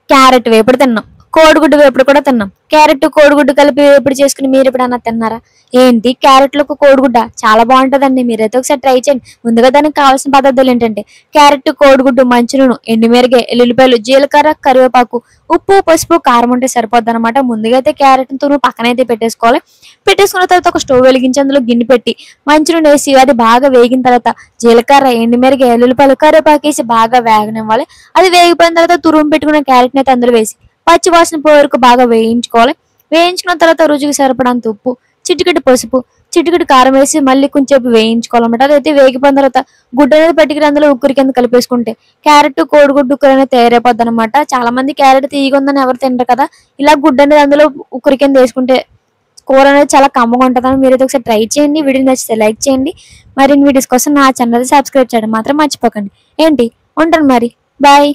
Carrot వేపుడు తిన్నాం, కోడిగుడ్డు వేపుడు కూడా తిన్నాం. క్యారెట్ కోడిగుడ్డు కలిపి వేపుడు చేసుకుని మీరు ఎప్పుడన్నా తిన్నారా? ఏంటి క్యారెట్లకు కోడిగుడ్డ చాలా బాగుంటదండి, మీరైతే ఒకసారి ట్రై చేయండి. ముందుగా దానికి కావాల్సిన పదార్థాలు ఏంటంటే క్యారెట్, కోడిగుడ్డు, మంచినూనె, ఎండుమిరగే, ఎల్లుల్లిపాయలు, జీలకర్ర, కరివేపాకు, ఉప్పు, పసుపు, కారం ఉంటే సరిపోద్ది అనమాట. ముందుగా అయితే క్యారెట్ తురుము పక్కనైతే పెట్టేసుకోవాలి. పెట్టేసుకున్న తర్వాత ఒక స్టవ్ వెలిగించి అందులో గిన్నె పెట్టి మంచినూనె వేసి అది బాగా వేగిన తర్వాత జీలకర్ర, ఎండుమిరగే, ఎల్లుల్లిపాయలు, కరివేపాకు వేసి బాగా వేగనివ్వాలి. అది వేగిపోయిన తర్వాత తురుము పెట్టుకున్న క్యారెట్ని అయితే అందులో వేసి పచ్చి వాసన పోయే వరకు బాగా వేయించుకోవాలి. వేయించుకున్న తర్వాత రుచికి సరిపడంత ఉప్పు, చిటికెడు పసుపు, చిటికెడు కారం వేసి మళ్ళీ కొంచెం వేయించుకోవాలన్నమాట. అదైతే వేగిపోయిన తర్వాత గుడ్డు అనేది పట్టుకుని అందులో ఉక్కురి కింద కలిపేసుకుంటే క్యారెట్ కోడిగుడ్డు ఉక్కురి అనేది తయారైపోద్ది అనమాట. చాలా మంది క్యారెట్ తీయకుందని ఎవరు తింటారు కదా, ఇలా గుడ్డు అనేది అందులో ఉక్కురి కింద వేసుకుంటే కూర అనేది చాలా కమ్మగా ఉంటుందని మీరైతే ఒకసారి ట్రై చేయండి. వీడియో నచ్చితే లైక్ చేయండి. మరిన్ని వీడియోస్ కోసం నా ఛానల్ సబ్స్క్రైబ్ చేయడం మాత్రం మర్చిపోకండి. ఏంటి ఉంటాను మరి, బాయ్.